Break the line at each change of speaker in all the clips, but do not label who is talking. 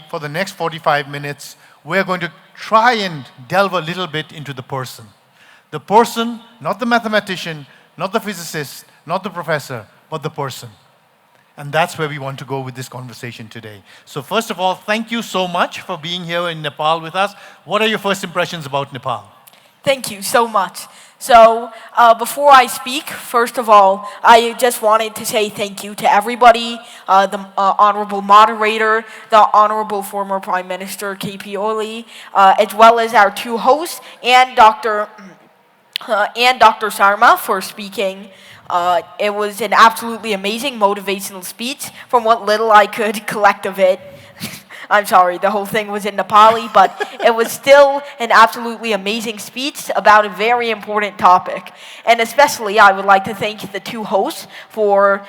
for the next 45 minutes, we're going to try and delve a little bit into the person. The person, not the mathematician, not the physicist, not the professor, but the person. And that's where we want to go with this conversation today. So first of all, thank you so much for being here in Nepal with us. What are your first impressions about Nepal?
Thank you so much. So before I speak, first of all, I just wanted to say thank you to everybody, the honorable moderator, the honorable former Prime Minister KP Oli, as well as our two hosts, and Dr. Sharma for speaking. It was an absolutely amazing motivational speech from what little I could collect of it. I'm sorry, the whole thing was in Nepali, but it was still an absolutely amazing speech about a very important topic. And especially, I would like to thank the two hosts for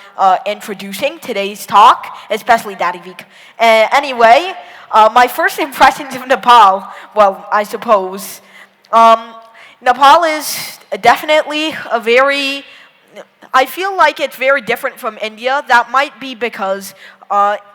introducing today's talk, especially Daddy Vik. Anyway, my first impressions of Nepal, well, I suppose, Nepal is definitely I feel like it's very different from India. That might be because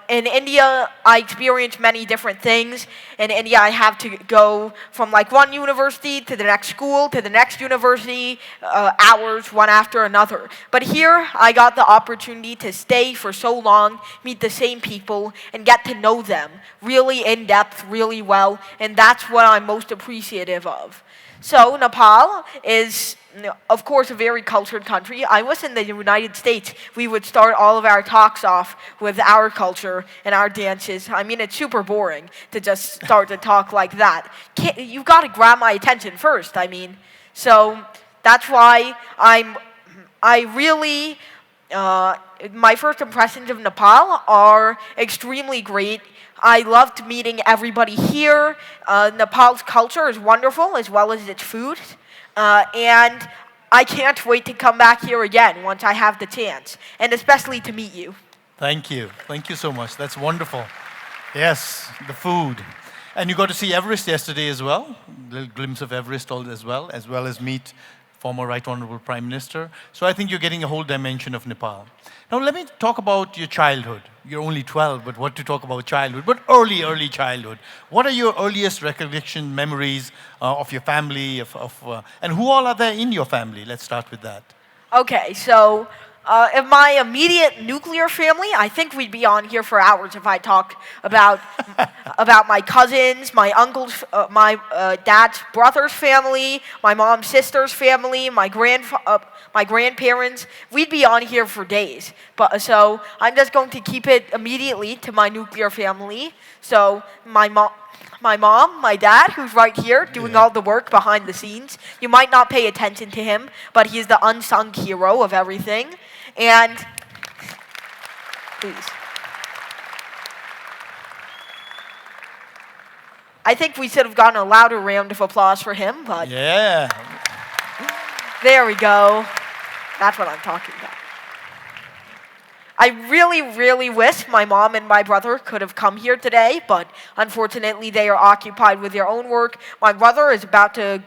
in India, I experienced many different things. In India, I have to go from like one university to the next school to the next university, hours one after another. But here, I got the opportunity to stay for so long, meet the same people, and get to know them really in depth, really well. And that's what I'm most appreciative of. So Nepal is, of course, a very cultured country. I was in the United States. We would start all of our talks off with our culture and our dances. I mean, it's super boring to just start to talk like that. You've got to grab my attention first, I mean. So that's why my first impressions of Nepal are extremely great. I loved meeting everybody here. Nepal's culture is wonderful, as well as its food. And I can't wait to come back here again once I have the chance, and especially to meet you.
Thank you. Thank you so much. That's wonderful. Yes, the food. And you got to see Everest yesterday as well. A little glimpse of Everest as well as meet former Right Honorable Prime Minister. So I think you're getting a whole dimension of Nepal. Now let me talk about your childhood. You're only 12, but what to talk about childhood? But early childhood. What are your earliest recollection, memories of your family, and who all are there in your family? Let's start with that.
Okay, so in my immediate nuclear family, I think we'd be on here for hours if I talked about my cousins, my uncles, my dad's brother's family, my mom's sister's family, my grandparents. We'd be on here for days. So I'm just going to keep it immediately to my nuclear family. So my mom, my dad, who's right here doing all the work behind the scenes. You might not pay attention to him, but he's the unsung hero of everything. And please. I think we should have gotten a louder round of applause for him, but
yeah.
There we go. That's what I'm talking about. I really wish my mom and my brother could have come here today, but unfortunately they are occupied with their own work. My brother is about to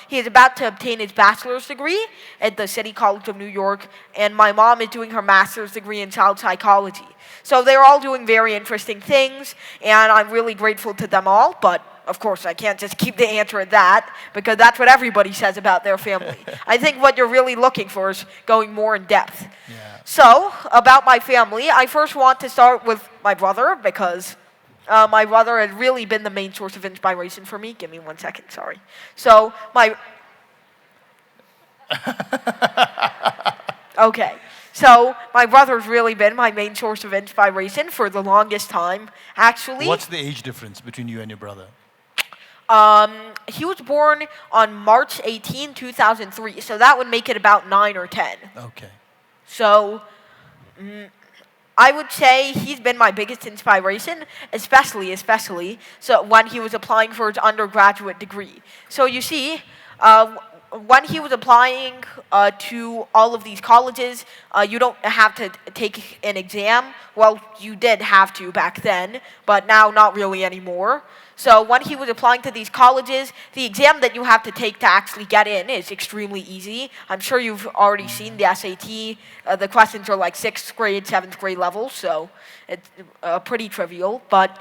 he is about to obtain his bachelor's degree at the City College of New York, and my mom is doing her master's degree in child psychology. So they're all doing very interesting things, and I'm really grateful to them all, but of course, I can't just keep the answer at that, because that's what everybody says about their family. I think what you're really looking for is going more in depth.
Yeah.
So, about my family, I first want to start with my brother, because my brother has really been the main source of inspiration for me. Give me 1 second, sorry. So, Okay. So, my brother's really been my main source of inspiration for the longest time, actually.
What's the age difference between you and your brother?
He was born on March 18, 2003, so that would make it about 9 or 10.
Okay.
So, I would say he's been my biggest inspiration, especially so when he was applying for his undergraduate degree. So you see, when he was applying to all of these colleges, you don't have to take an exam. Well, you did have to back then, but now not really anymore. So when he was applying to these colleges, the exam that you have to take to actually get in is extremely easy. I'm sure you've already seen the SAT. The questions are like 6th grade, 7th grade level, so it's pretty trivial. But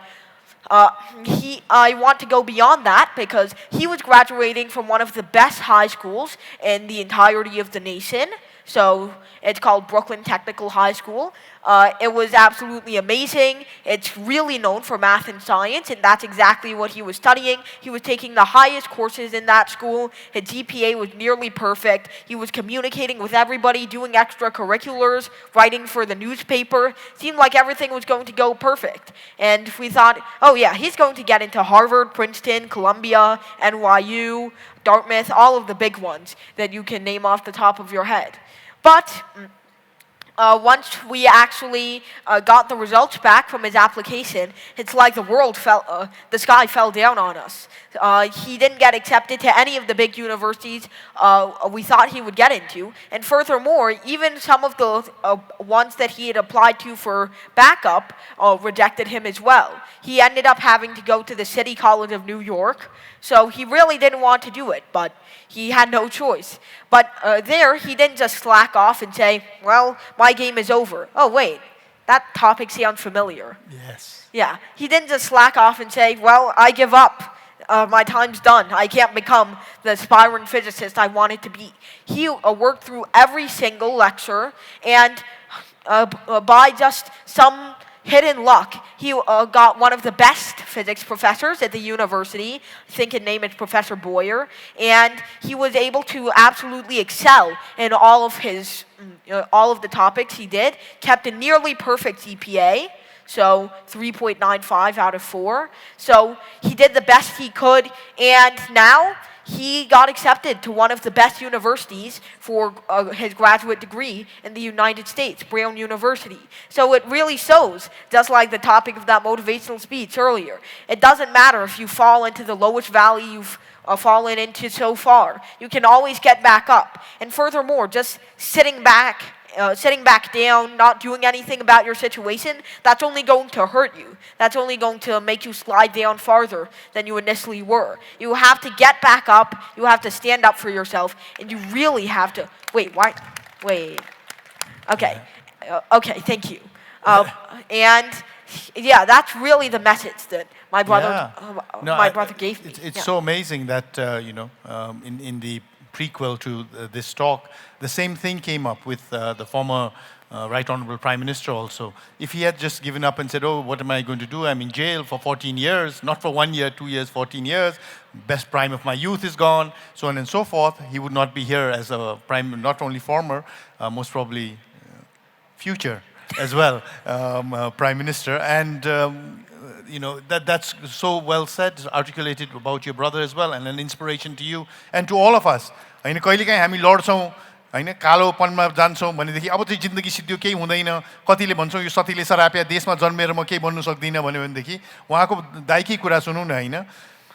I want to go beyond that because he was graduating from one of the best high schools in the entirety of the nation. So it's called Brooklyn Technical High School. It was absolutely amazing. It's really known for math and science, and that's exactly what he was studying. He was taking the highest courses in that school. His GPA was nearly perfect. He was communicating with everybody, doing extracurriculars, writing for the newspaper. Seemed like everything was going to go perfect. And we thought, oh yeah, he's going to get into Harvard, Princeton, Columbia, NYU, Dartmouth, all of the big ones that you can name off the top of your head. But once we actually got the results back from his application, it's like the sky fell down on us. He didn't get accepted to any of the big universities we thought he would get into. And furthermore, even some of the ones that he had applied to for backup rejected him as well. He ended up having to go to the City College of New York. So he really didn't want to do it, but he had no choice. But there, he didn't just slack off and say, well, my game is over. Oh, wait, that topic sounds familiar.
Yes.
Yeah, he didn't just slack off and say, well, I give up. My time's done. I can't become the aspiring physicist I wanted to be. He worked through every single lecture, and by just some hidden luck, he got one of the best physics professors at the university. I think his name is Professor Boyer, and he was able to absolutely excel in all of the topics he did. Kept a nearly perfect GPA. So 3.95 out of 4. So he did the best he could, and now he got accepted to one of the best universities for his graduate degree in the United States, Brown University. So it really shows, just like the topic of that motivational speech earlier, it doesn't matter if you fall into the lowest valley you've fallen into so far. You can always get back up. And furthermore, just sitting back down, not doing anything about your situation, that's only going to hurt you. That's only going to make you slide down farther than you initially were. You have to get back up, you have to stand up for yourself, and you really have to, wait, okay, thank you. And yeah, that's really the message that my brother, brother gave me.
It's so amazing that, in the prequel to this talk, the same thing came up with the former Right Honorable Prime Minister also. If he had just given up and said, oh, what am I going to do? I'm in jail for 14 years, not for 1 year, 2 years, 14 years. Best prime of my youth is gone, so on and so forth. He would not be here as a prime, not only former, most probably future as well, Prime Minister. And that's so well said, articulated about your brother as well, and an inspiration to you and to all of us. हैन कहिलेकाहीँ हामी लड्छौँ हैन कालोपनमा जान्छौँ भनेदेखि अब चाहिँ जिन्दगी सिद्धियो केही हुँदैन, कतिले भन्छौँ यो सतीले सराप्या देशमा जन्मेर म केही बन्नु सक्दिनँ भन्यो भनेदेखि उहाँको दाइकै कुरा सुनौँ न हैन,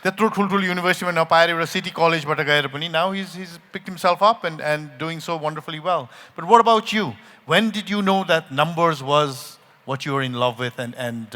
त्यत्रो ठुल्ठुलो युनिभर्सिटीमा नपाएर एउटा सिटी कलेजबाट गएर पनि now he's picked himself up and doing so wonderfully well. But what about you? When did you know that numbers was what you were in love with and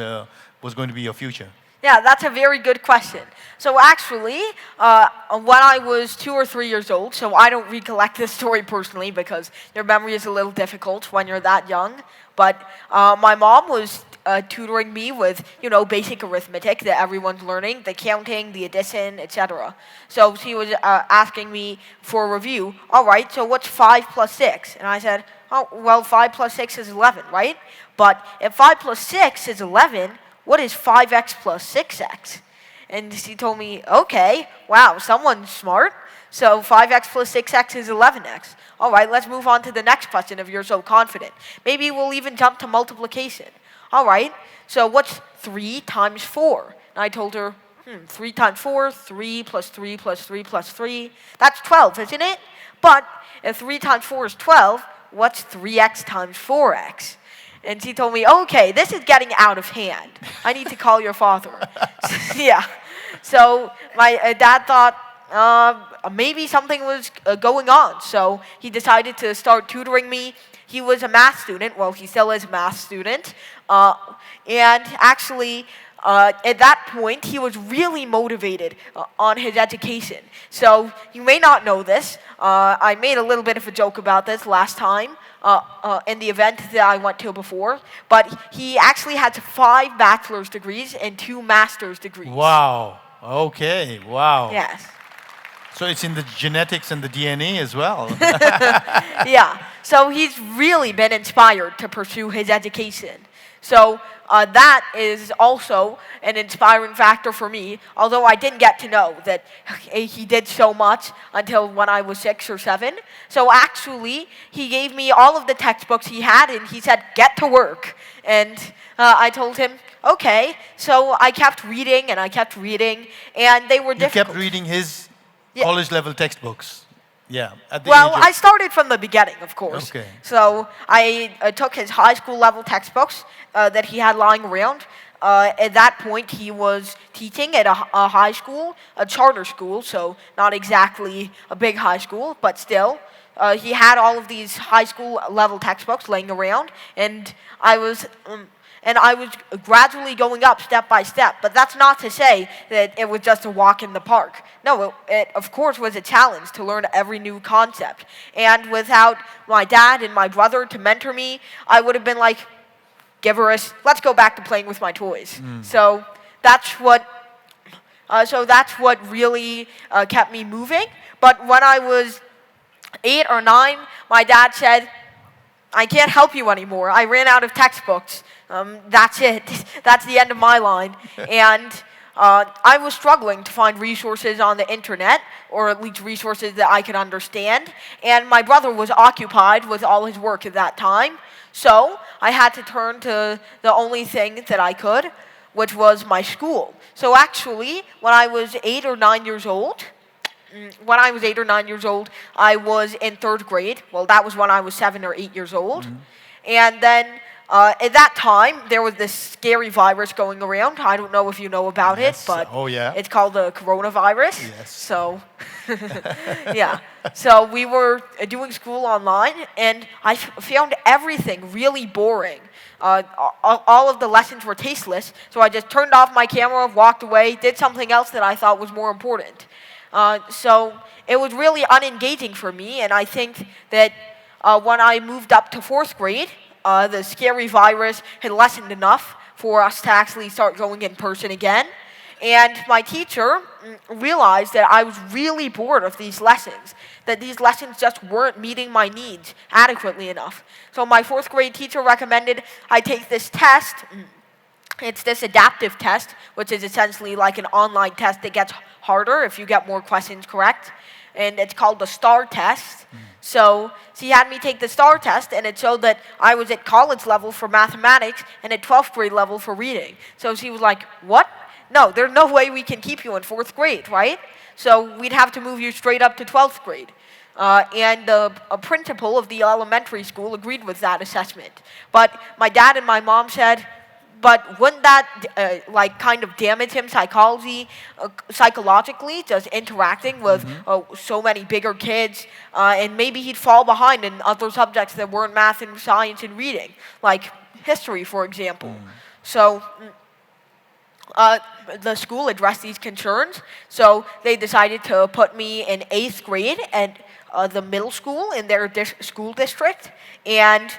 was going to be your future?
Yeah, that's a very good question. So actually, when I was 2 or 3 years old, so I don't recollect this story personally because your memory is a little difficult when you're that young, but my mom was tutoring me with, basic arithmetic that everyone's learning, the counting, the addition, etc. So she was asking me for a review. All right, so what's 5 plus 6? And I said, oh, well, 5 plus 6 is 11, right? But if 5 plus 6 is 11, what is 5x plus 6x? And she told me, okay, wow, someone's smart. So 5x plus 6x is 11x. All right, let's move on to the next question if you're so confident. Maybe we'll even jump to multiplication. All right, so what's 3 times 4? And I told her, 3 times 4, 3 plus 3 plus 3 plus 3. That's 12, isn't it? But if 3 times 4 is 12, what's 3x times 4x? And she told me, okay, this is getting out of hand. I need to call your father. Yeah. So my dad thought, maybe something was going on. So he decided to start tutoring me. He was a math student. Well, he still is a math student. And actually, at that point, he was really motivated on his education. So you may not know this. I made a little bit of a joke about this last time in the event that I went to before. But he actually had 5 bachelor's degrees and 2 master's degrees.
Wow. Okay. Wow.
Yes.
So it's in the genetics and the DNA as well.
Yeah. So he's really been inspired to pursue his education. So that is also an inspiring factor for me, although I didn't get to know that he did so much until when I was 6 or 7. So actually, he gave me all of the textbooks he had, and he said, get to work. And I told him, okay. So I kept reading, and I kept reading, and they were difficult.
You kept reading his college-level textbooks? Yeah.
Well, I started from the beginning, of course.
Okay.
So I took his high school level textbooks that he had lying around. At that point, he was teaching at a high school, a charter school, so not exactly a big high school, but still. He had all of these high school level textbooks laying around, and I was gradually going up step by step. But that's not to say that it was just a walk in the park. No, it of course was a challenge to learn every new concept. And without my dad and my brother to mentor me, I would have been like, gibberish, let's go back to playing with my toys. So that's what really kept me moving. But when I was 8 or 9, my dad said, I can't help you anymore. I ran out of textbooks. That's it. That's the end of my line. And I was struggling to find resources on the internet, or at least resources that I could understand. And my brother was occupied with all his work at that time. So I had to turn to the only thing that I could, which was my school. So actually, when I was 8 or 9 years old, I was in 3rd grade. Well, that was when I was 7 or 8 years old. And then at that time, there was this scary virus going around. I don't know if you know about it, but it's called the coronavirus.
Yes.
So, yeah. So we were doing school online, and I found everything really boring. All of the lessons were tasteless, so I just turned off my camera, walked away, did something else that I thought was more important. So it was really unengaging for me, and I think that when I moved up to 4th grade, the scary virus had lessened enough for us to actually start going in person again. And my teacher realized that I was really bored of these lessons, that these lessons just weren't meeting my needs adequately enough. So my 4th grade teacher recommended I take this test. It's this adaptive test, which is essentially like an online test that gets harder if you get more questions correct. And it's called the STAR test. So she had me take the STAR test, and it showed that I was at college level for mathematics and at 12th grade level for reading. So she was like, what? No, there's no way we can keep you in 4th grade, right? So we'd have to move you straight up to 12th grade. And the principal of the elementary school agreed with that assessment. But my dad and my mom said, but wouldn't that kind of damage him psychologically, just interacting with so many bigger kids, and maybe he'd fall behind in other subjects that weren't math and science and reading, like history, for example. So the school addressed these concerns, so they decided to put me in 8th grade at the middle school in their school district. And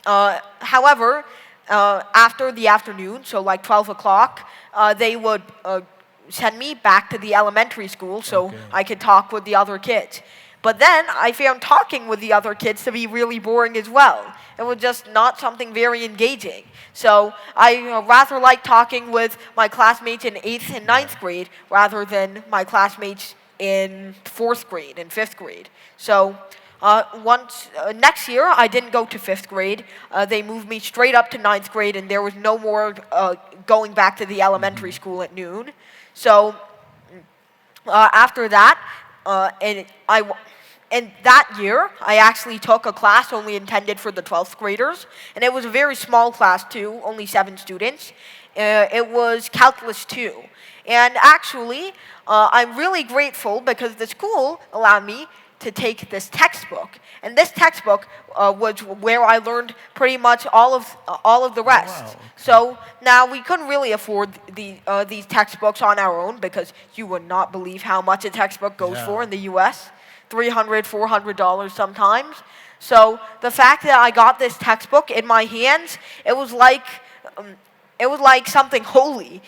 however, after the afternoon, so like 12 o'clock, they would send me back to the elementary school so I could talk with the other kids. But then I found talking with the other kids to be really boring as well. It was just not something very engaging. So I rather like talking with my classmates in 8th and 9th grade rather than my classmates in 4th grade and 5th grade. So next year, I didn't go to 5th grade. They moved me straight up to 9th grade, and there was no more going back to the elementary school at noon. So after that, and that year, I actually took a class only intended for the 12th graders, and it was a very small class too, only 7 students. It was Calculus 2. And actually, I'm really grateful because the school allowed me to take this textbook. And this textbook was where I learned pretty much all of the rest.
wow.
So now we couldn't really afford these textbooks on our own because you would not believe how much a textbook goes
Yeah.
for in the U.S. $300, $400 sometimes. So the fact that I got this textbook in my hands, it was like something holy.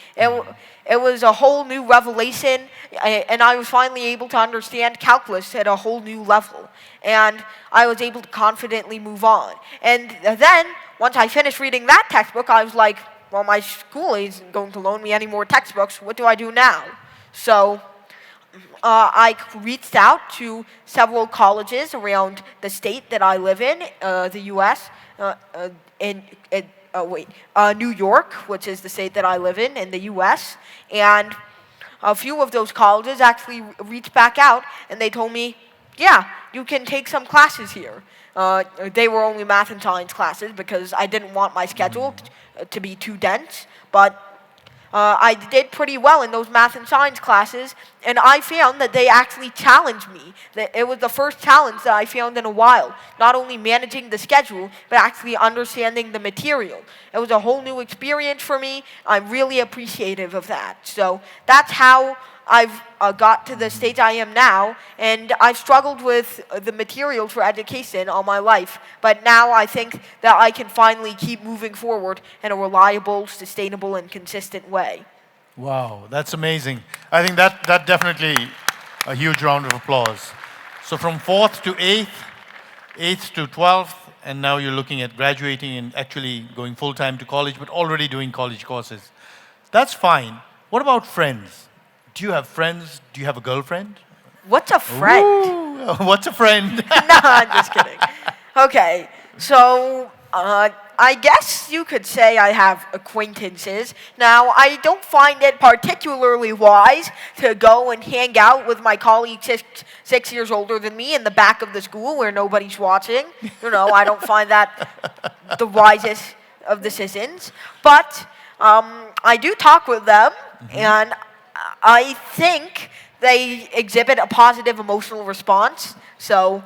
It was a whole new revelation, and I was finally able to understand calculus at a whole new level. And I was able to confidently move on. And then, once I finished reading that textbook, I was like, well, my school isn't going to loan me any more textbooks. What do I do now? So I reached out to several colleges around the state that I live in, the U.S., New York, which is the state that I live in the U.S., and a few of those colleges actually reached back out, and they told me, yeah, you can take some classes here. They were only math and science classes because I didn't want my schedule to be too dense, but I did pretty well in those math and science classes, and I found that they actually challenged me. That it was the first challenge that I found in a while. Not only managing the schedule, but actually understanding the material. It was a whole new experience for me. I'm really appreciative of that. So that's how I've got to the stage I am now, and I've struggled with the material for education all my life, but now I think that I can finally keep moving forward in a reliable, sustainable, and consistent way.
Wow, that's amazing. I think that definitely a huge round of applause. So from 4th to 8th, 8th to 12th, and now you're looking at graduating and actually going full-time to college, but already doing college courses. That's fine. What about friends? Do you have friends? Do you have a girlfriend?
What's a friend?
Ooh, what's a friend?
No, I'm just kidding. Okay, so I guess you could say I have acquaintances. Now, I don't find it particularly wise to go and hang out with my colleague 6 years older than me in the back of the school where nobody's watching. I don't find that the wisest of decisions. But I do talk with them, and I think they exhibit a positive emotional response. So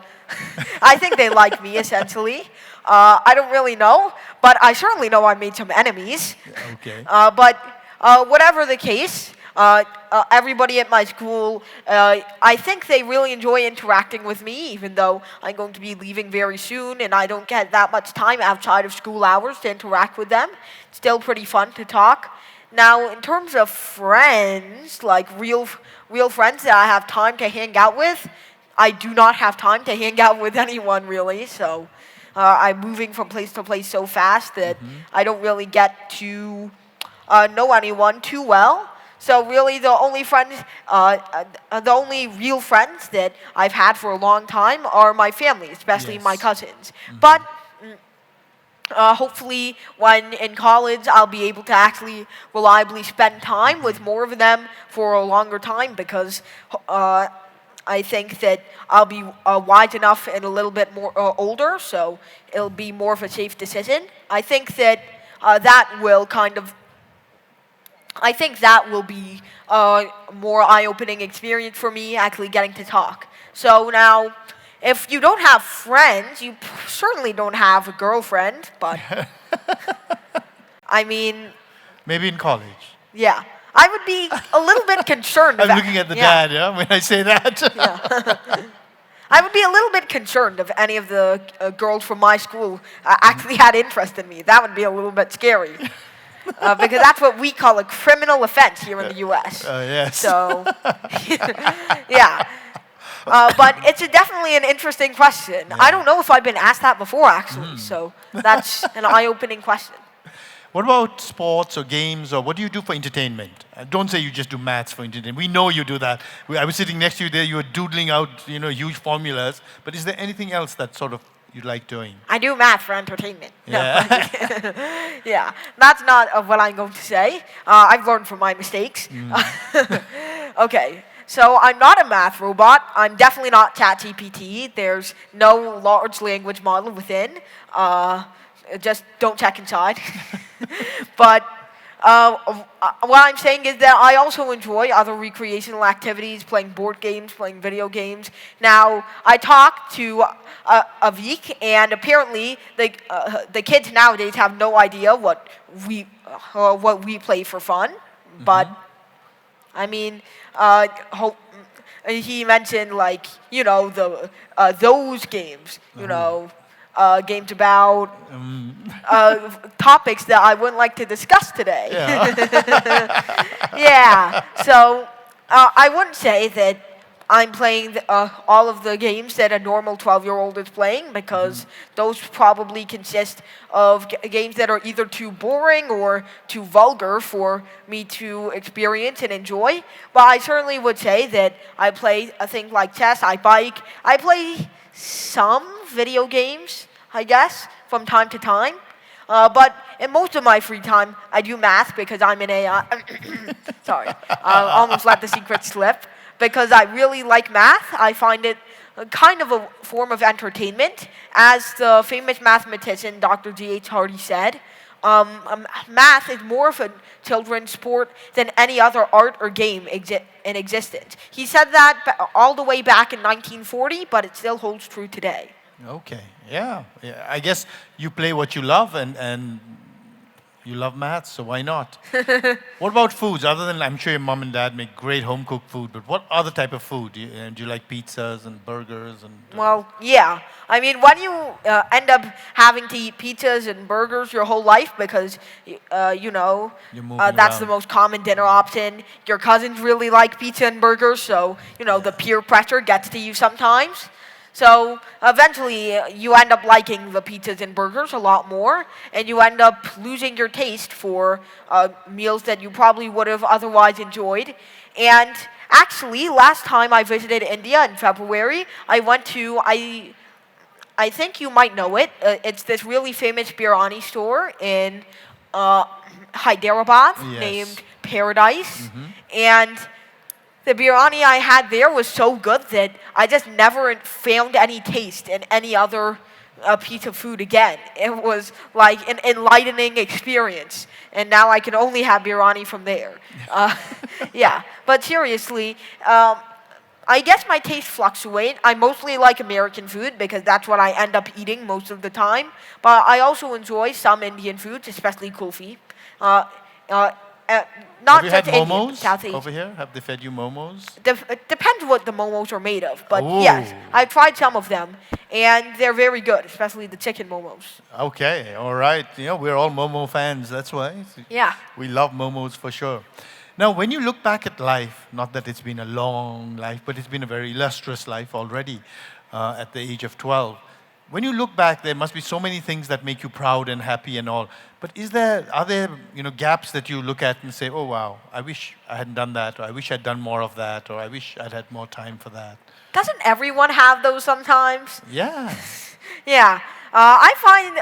I think they like me, essentially. I don't really know, but I certainly know I made some enemies.
Okay.
But whatever the case, everybody at my school, I think they really enjoy interacting with me, even though I'm going to be leaving very soon and I don't get that much time outside of school hours to interact with them. It's still pretty fun to talk. Now, in terms of friends, like real friends that I have time to hang out with, I do not have time to hang out with anyone, really. So I'm moving from place to place so fast that I don't really get to know anyone too well. So really, the only real friends that I've had for a long time are my family, especially my cousins. But hopefully, when in college, I'll be able to actually reliably spend time with more of them for a longer time because I think that I'll be wise enough and a little bit more older, so it'll be more of a safe decision. I think that that will be a more eye-opening experience for me, actually getting to talk. So now, if you don't have friends, you certainly don't have a girlfriend, but I mean...
Maybe in college.
Yeah. I would be a little bit concerned.
I'm looking at the dad, when I say that.
I would be a little bit concerned if any of the girls from my school actually had interest in me. That would be a little bit scary. Because that's what we call a criminal offense here in the U.S.
Yes.
So, yeah. But it's definitely an interesting question. Yeah. I don't know if I've been asked that before, actually. So that's an eye-opening question.
What about sports or games, or what do you do for entertainment? Don't say you just do maths for entertainment. We know you do that. I was sitting next to you there. You were doodling out, huge formulas. But is there anything else that sort of you like doing?
I do math for entertainment.
Yeah.
No. Yeah, that's not what I'm going to say. I've learned from my mistakes. Okay. So I'm not a math robot. I'm definitely not ChatGPT. There's no large language model within. Just don't check inside. But what I'm saying is that I also enjoy other recreational activities, playing board games, playing video games. Now, I talked to Avik, and apparently the kids nowadays have no idea what we play for fun. But I mean, he mentioned like those games, games about topics that I wouldn't like to discuss today.
Yeah.
Yeah. So I wouldn't say that I'm playing all of the games that a normal 12-year-old is playing, because those probably consist of games that are either too boring or too vulgar for me to experience and enjoy. But I certainly would say that I play a thing like chess, I bike, I play some video games, I guess, from time to time. But in most of my free time, I do math because I'm an AI. Sorry, I almost let the secret slip. Because I really like math. I find it kind of a form of entertainment. As the famous mathematician Dr. G.H. Hardy said, math is more of a children's sport than any other art or game in existence. He said that all the way back in 1940, but it still holds true today.
Okay. Yeah. I guess you play what you love, and you love math, so why not? What about foods? Other than, I'm sure your mom and dad make great home-cooked food, but what other type of food? Do you like pizzas and burgers?
Well, yeah. I mean, when you end up having to eat pizzas and burgers your whole life because,
You're moving
that's the
around.
most common dinner option. Your cousins really like pizza and burgers, so, the peer pressure gets to you sometimes. So eventually, you end up liking the pizzas and burgers a lot more, and you end up losing your taste for meals that you probably would have otherwise enjoyed. And actually, last time I visited India in February, I went to, I think you might know it, it's this really famous biryani store in Hyderabad named Paradise. And the biryani I had there was so good that I just never found any taste in any other piece of food again. It was like an enlightening experience. And now I can only have biryani from there. Yeah, but seriously, I guess my tastes fluctuate. I mostly like American food because that's what I end up eating most of the time. But I also enjoy some Indian foods, especially kulfi. Not
Have you
just
had
Indian,
momos
South Asian.
over here? Have they fed you momos?
It depends what the momos are made of, but
Ooh.
yes, I've tried some of them, and they're very good, especially the chicken momos.
Okay, all right. We're all momo fans, that's why.
Yeah.
We love momos for sure. Now, when you look back at life, not that it's been a long life, but it's been a very illustrious life already at the age of 12. When you look back, there must be so many things that make you proud and happy and all. But are there gaps that you look at and say, oh wow, I wish I hadn't done that, or I wish I'd done more of that, or I wish I'd had more time for that?
Doesn't everyone have those sometimes?
Yeah.
Yeah. I find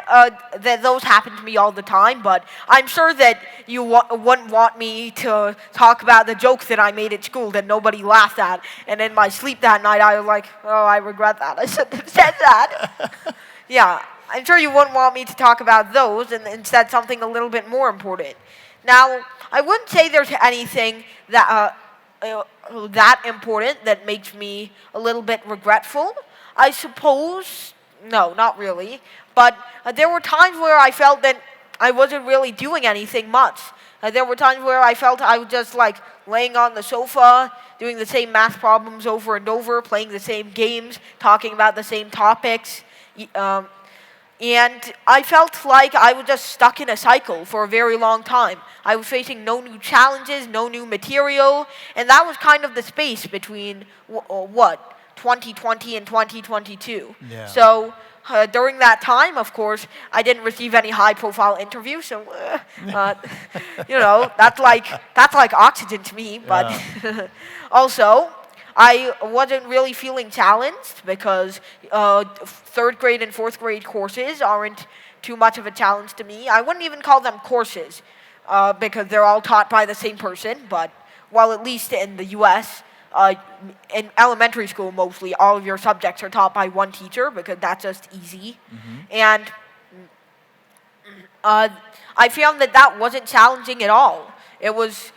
that those happen to me all the time, but I'm sure that you wouldn't want me to talk about the jokes that I made at school that nobody laughed at. And in my sleep that night, I was like, oh, I regret that. I shouldn't have said that. Yeah, I'm sure you wouldn't want me to talk about those and instead something a little bit more important. Now, I wouldn't say there's anything that that important that makes me a little bit regretful. I suppose, no, not really. But there were times where I felt that I wasn't really doing anything much. There were times where I felt I was just like laying on the sofa, doing the same math problems over and over, playing the same games, talking about the same topics. And I felt like I was just stuck in a cycle for a very long time. I was facing no new challenges, no new material, and that was kind of the space between 2020 and 2022.
Yeah.
So during that time, of course, I didn't receive any high-profile interviews. So, that's like oxygen to me. But also, I wasn't really feeling challenged because third grade and fourth grade courses aren't too much of a challenge to me. I wouldn't even call them courses because they're all taught by the same person. But, well, at least in the U.S., in elementary school mostly, all of your subjects are taught by one teacher because that's just easy. And I found that wasn't challenging at all. It was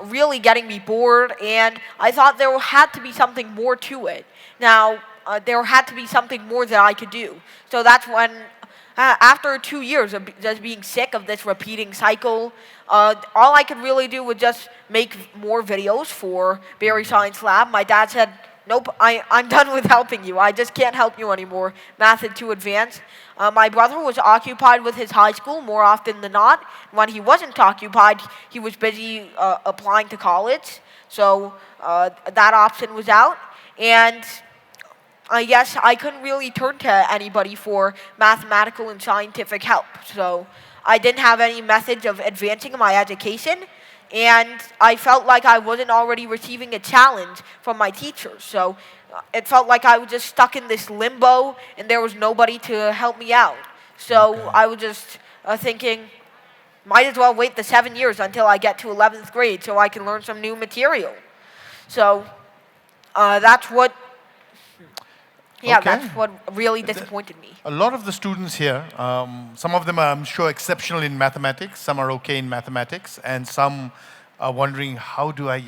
really getting me bored, and I thought there had to be something more to it. Now, there had to be something more that I could do. So that's when, after 2 years of just being sick of this repeating cycle, all I could really do was just make more videos for Bari Science Lab. My dad said, nope, I'm done with helping you. I just can't help you anymore. Math is too advanced. My brother was occupied with his high school more often than not. When he wasn't occupied, he was busy applying to college. So that option was out. And I guess I couldn't really turn to anybody for mathematical and scientific help. So I didn't have any method of advancing my education, and I felt like I wasn't already receiving a challenge from my teachers. So it felt like I was just stuck in this limbo, and there was nobody to help me out. So I was just thinking, might as well wait the 7 years until I get to 11th grade so I can learn some new material. So that's what that's what really disappointed me.
A lot of the students here, some of them are, I'm sure, exceptional in mathematics, some are okay in mathematics, and some are wondering, how do I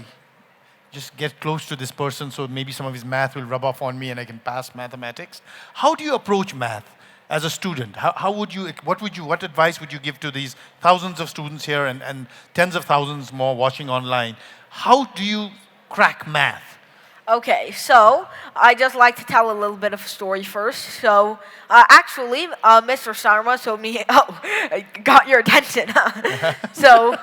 just get close to this person so maybe some of his math will rub off on me and I can pass mathematics? How do you approach math as a student? What advice would you give to these thousands of students here and tens of thousands more watching online? How do you crack math?
Okay, so I just like to tell a little bit of a story first. So actually, Mr. Sarma showed me. Oh, I got your attention. So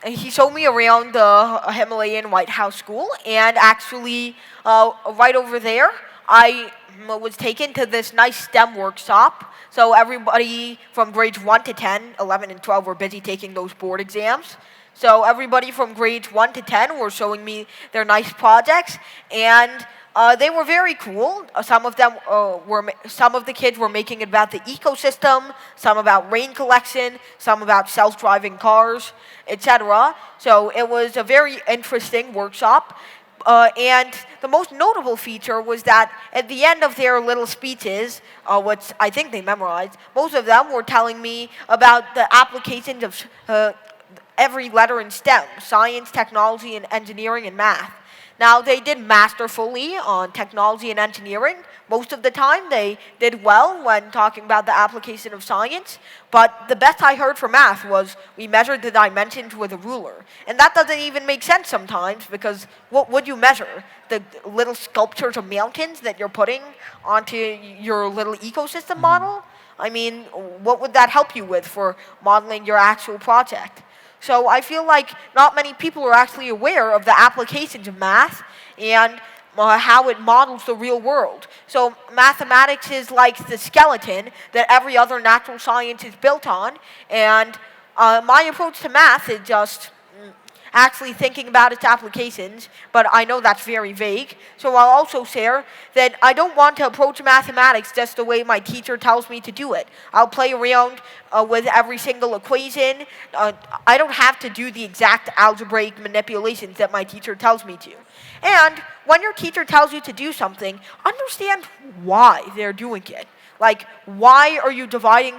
he showed me around the Himalayan White House School, and actually, right over there, I was taken to this nice STEM workshop. So everybody from grades 1 to 10, 11, and 12 were busy taking those board exams. So everybody from grades 1 to 10 were showing me their nice projects, and they were very cool. Some of the kids were making it about the ecosystem, some about rain collection, some about self-driving cars, etc. So it was a very interesting workshop. And the most notable feature was that at the end of their little speeches, which I think they memorized, most of them were telling me about the applications of every letter in STEM: science, technology, and engineering, and math. Now, they did masterfully on technology and engineering. Most of the time, they did well when talking about the application of science. But the best I heard for math was we measured the dimensions with a ruler. And that doesn't even make sense sometimes, because what would you measure? The little sculptures of mountains that you're putting onto your little ecosystem model? I mean, what would that help you with for modeling your actual project? So I feel like not many people are actually aware of the applications of math and how it models the real world. So mathematics is like the skeleton that every other natural science is built on. And my approach to math is just actually thinking about its applications, but I know that's very vague. So I'll also share that I don't want to approach mathematics just the way my teacher tells me to do it. I'll play around with every single equation. I don't have to do the exact algebraic manipulations that my teacher tells me to. And when your teacher tells you to do something, understand why they're doing it. Like, why are you dividing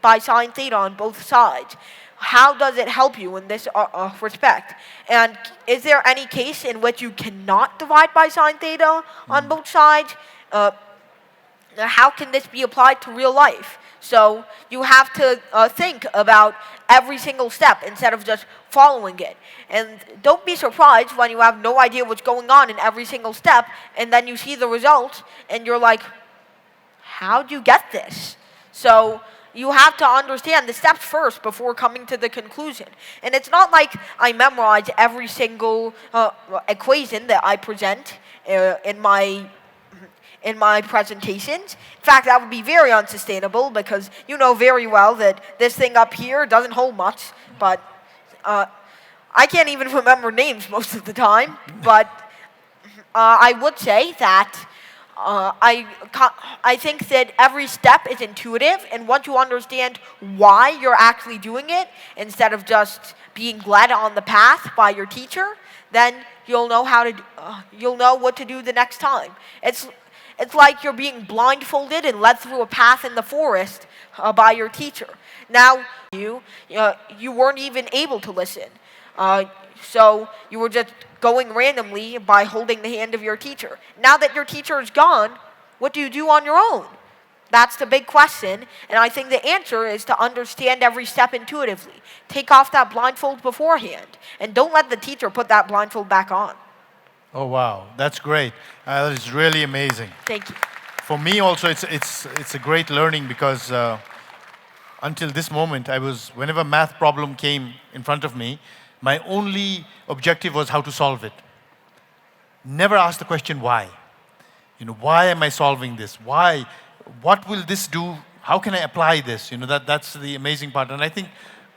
by sine theta on both sides? How does it help you in this respect? And is there any case in which you cannot divide by sine theta on both sides? How can this be applied to real life? So you have to think about every single step instead of just following it. And don't be surprised when you have no idea what's going on in every single step, and then you see the results, and you're like, how'd you get this? So you have to understand the steps first before coming to the conclusion. And it's not like I memorize every single equation that I present in my presentations. In fact, that would be very unsustainable, because you know very well that this thing up here doesn't hold much. But I can't even remember names most of the time. But I would say that I think that every step is intuitive, and once you understand why you're actually doing it, instead of just being led on the path by your teacher, then you'll know what to do the next time. It's like you're being blindfolded and led through a path in the forest by your teacher. Now, you weren't even able to listen. So you were just going randomly by holding the hand of your teacher. Now that your teacher is gone, what do you do on your own? That's the big question, and I think the answer is to understand every step intuitively. Take off that blindfold beforehand, and don't let the teacher put that blindfold back on.
Oh, wow. That's great. That is really amazing.
Thank you.
For me also, it's a great learning because until this moment, whenever math problem came in front of me, my only objective was how to solve it. Never ask the question why. Why am I solving this? Why? What will this do? How can I apply this? That's the amazing part. And I think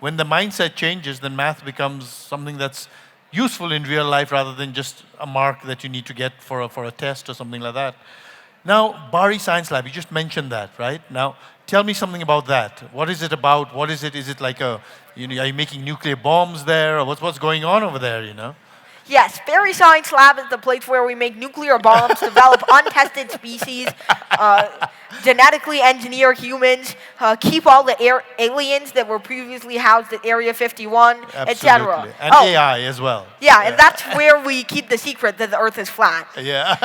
when the mindset changes, then math becomes something that's useful in real life rather than just a mark that you need to get for a test or something like that. Now, Bari Science Lab, you just mentioned that, right? Now, tell me something about that. What is it about? What is it? Is it like are you making nuclear bombs there? Or what's going on over there,
Yes, Bari Science Lab is the place where we make nuclear bombs, develop untested species, genetically engineer humans, keep all the aliens that were previously housed at Area 51, etc.
And AI as well.
Yeah, and that's where we keep the secret that the Earth is flat.
Yeah.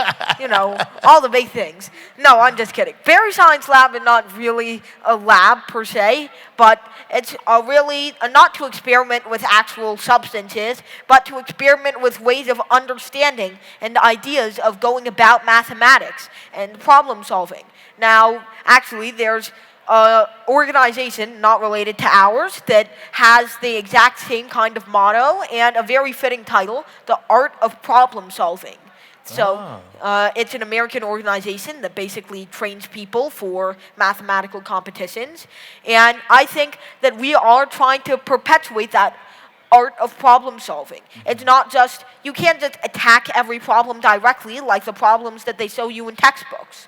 All the big things. No, I'm just kidding. Bari Science Lab is not really a lab per se, but it's really not to experiment with actual substances, but to experiment with ways of understanding and ideas of going about mathematics and problem solving. Now, actually, there's an organization not related to ours that has the exact same kind of motto and a very fitting title, The Art of Problem Solving. So it's an American organization that basically trains people for mathematical competitions. And I think that we are trying to perpetuate that art of problem solving. It's not just, you can't just attack every problem directly like the problems that they show you in textbooks.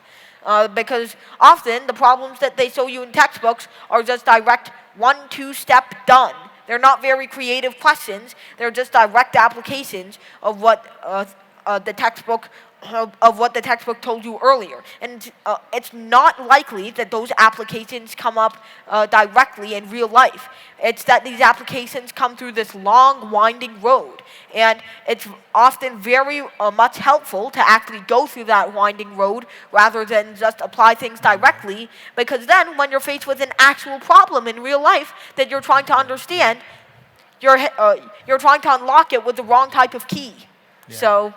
Because often the problems that they show you in textbooks are just direct 1-2 step done. They're not very creative questions. They're just direct applications of what the textbook told you earlier. And it's not likely that those applications come up directly in real life. It's that these applications come through this long, winding road. And it's often very much helpful to actually go through that winding road rather than just apply things directly, because then when you're faced with an actual problem in real life that you're trying to understand, you're trying to unlock it with the wrong type of key.
Yeah.
So,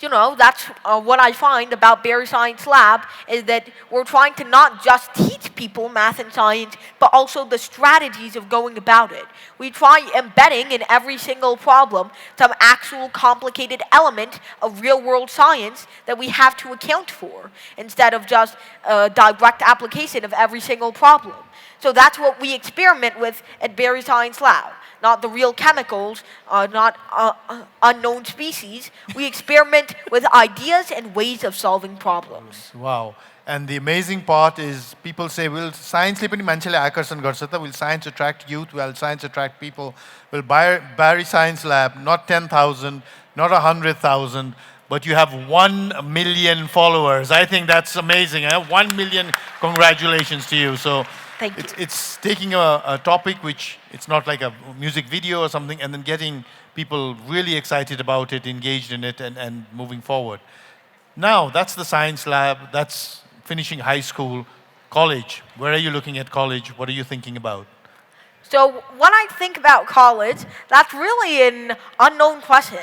that's what I find about Bari Science Lab, is that we're trying to not just teach people math and science, but also the strategies of going about it. We try embedding in every single problem some actual complicated element of real-world science that we have to account for, instead of just a direct application of every single problem. So that's what we experiment with at Bari Science Lab. Not the real chemicals, not unknown species. We experiment with ideas and ways of solving problems.
Wow. And the amazing part is people say, will science पनि मान्छेले आकर्षण गर्छ त? Will science attract youth? Will science attract people? Will Bari Science Lab, not 10,000, not 100,000, but you have 1 million followers. I think that's amazing. 1 million, congratulations to you. So
Thank you.
it's taking a topic which it's not like a music video or something, and then getting people really excited about it, engaged in it, and moving forward. Now, that's the science lab. That's finishing high school. College. Where are you looking at college? What are you thinking about?
So when I think about college, that's really an unknown question.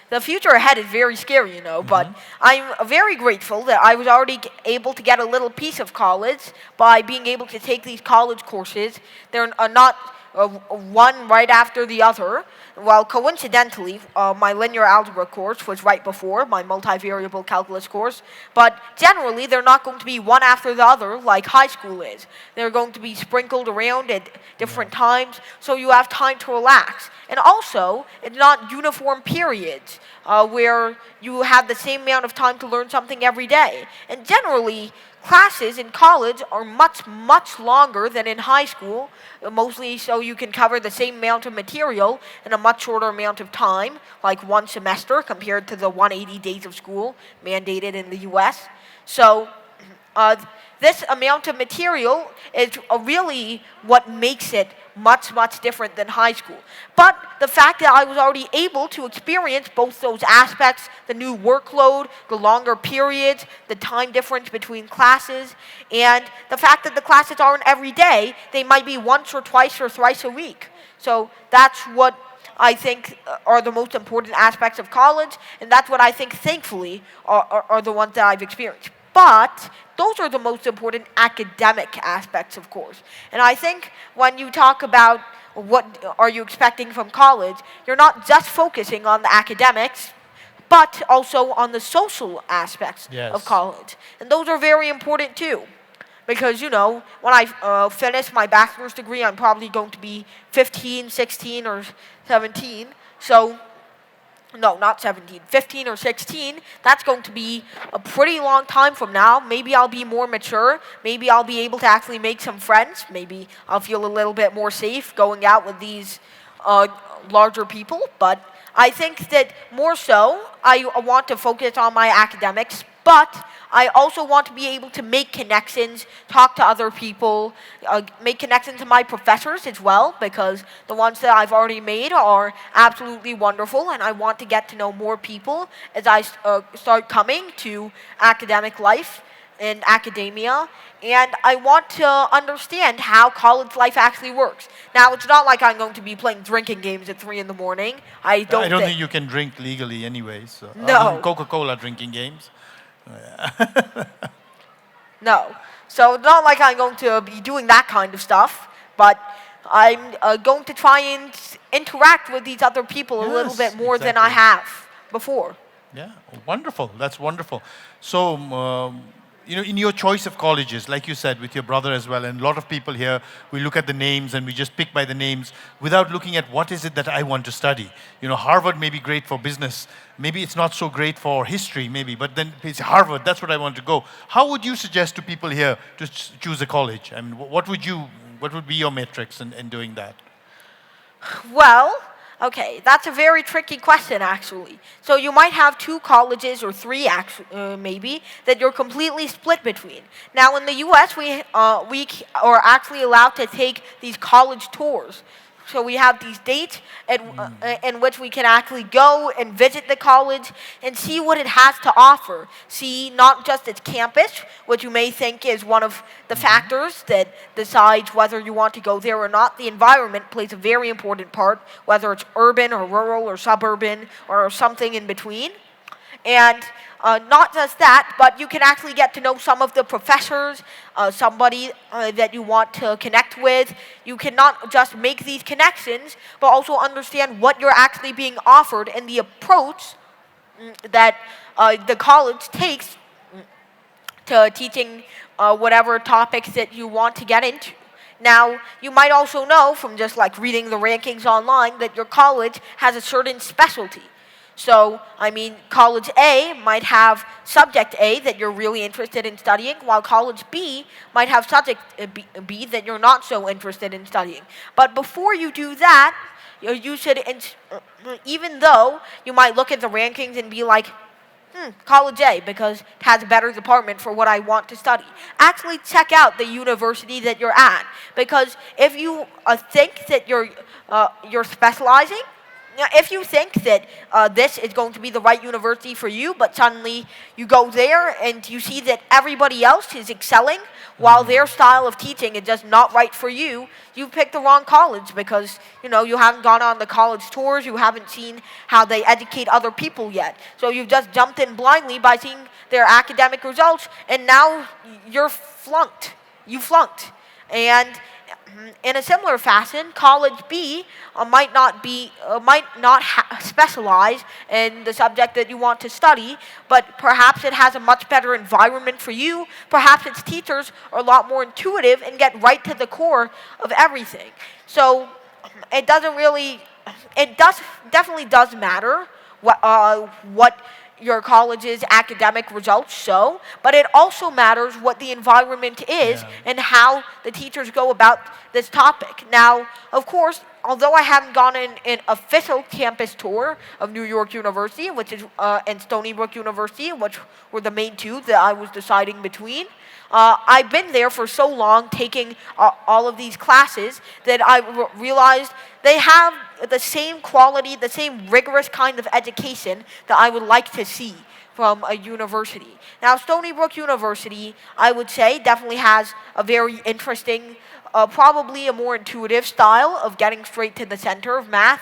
The future ahead is very scary, but I'm very grateful that I was already able to get a little piece of college by being able to take these college courses. They're not one right after the other. Well, coincidentally, my linear algebra course was right before my multivariable calculus course, but generally they're not going to be one after the other like high school is. They're going to be sprinkled around at different times, so you have time to relax. And also, it's not uniform periods where you have the same amount of time to learn something every day. And generally, classes in college are much, much longer than in high school, mostly so you can cover the same amount of material in a much shorter amount of time, like one semester compared to the 180 days of school mandated in the US. So uh, this amount of material is really what makes it much, much different than high school. But the fact that I was already able to experience both those aspects, the new workload, the longer periods, the time difference between classes, and the fact that the classes aren't every day, they might be once or twice or thrice a week. So that's what I think are the most important aspects of college, and that's what I think, thankfully, are the ones that I've experienced. But those are the most important academic aspects, of course. And I think when you talk about what are you expecting from college, you're not just focusing on the academics, but also on the social aspects of college. And those are very important too. Because, when I finish my bachelor's degree, I'm probably going to be 15, 16, or 17. So, no, not 17, 15 or 16, that's going to be a pretty long time from now. Maybe I'll be more mature. Maybe I'll be able to actually make some friends. Maybe I'll feel a little bit more safe going out with these larger people. But I think that more so, I want to focus on my academics, but I also want to be able to make connections, talk to other people, make connections to my professors as well, because the ones that I've already made are absolutely wonderful, and I want to get to know more people as I start coming to academic life and academia, and I want to understand how college life actually works. Now, it's not like I'm going to be playing drinking games at 3 in the morning. I don't
think you can drink legally anyway. So.
No.
Coca-Cola drinking games.
No. So it's not like I'm going to be doing that kind of stuff, but I'm going to try and interact with these other people a little bit more than I have before.
Yeah, wonderful. That's wonderful. So, in your choice of colleges, like you said, with your brother as well, and a lot of people here, we look at the names and we just pick by the names without looking at what is it that I want to study. Harvard may be great for business. Maybe it's not so great for history, maybe, but then it's Harvard, that's what I want to go. How would you suggest to people here to choose a college? I mean, what would be your metrics in doing that?
Well, okay, that's a very tricky question, actually. So you might have 2 colleges or 3, maybe, that you're completely split between. Now, in the U.S., we are actually allowed to take these college tours. So we have these dates in which we can actually go and visit the college and see what it has to offer. See not just its campus, which you may think is one of the factors that decides whether you want to go there or not. The environment plays a very important part, whether it's urban or rural or suburban or something in between. And not just that, but you can actually get to know some of the professors, somebody that you want to connect with. You can not just make these connections, but also understand what you're actually being offered and the approach that the college takes to teaching whatever topics that you want to get into. Now, you might also know from just like reading the rankings online that your college has a certain specialty. So, college A might have subject A that you're really interested in studying, while college B might have subject B that you're not so interested in studying. But before you do that, you should, even though you might look at the rankings and be like, college A, because it has a better department for what I want to study. Actually check out the university that you're at, because if you think that you're specializing, if you think that this is going to be the right university for you, but suddenly you go there and you see that everybody else is excelling while their style of teaching is just not right for you, you picked the wrong college because, you haven't gone on the college tours, you haven't seen how they educate other people yet. So you've just jumped in blindly by seeing their academic results, and now you're flunked. You flunked. And in a similar fashion, college B might not specialize in the subject that you want to study, but perhaps it has a much better environment for you. Perhaps its teachers are a lot more intuitive and get right to the core of everything. So it definitely does matter what your college's academic results show, but it also matters what the environment is and how the teachers go about this topic. Now, of course, although I haven't gone on an official campus tour of New York University, which is and Stony Brook University, which were the main two that I was deciding between, I've been there for so long taking all of these classes that I realized they have the same quality, the same rigorous kind of education that I would like to see from a university. Now, Stony Brook University, I would say, definitely has a very interesting, probably a more intuitive style of getting straight to the center of math.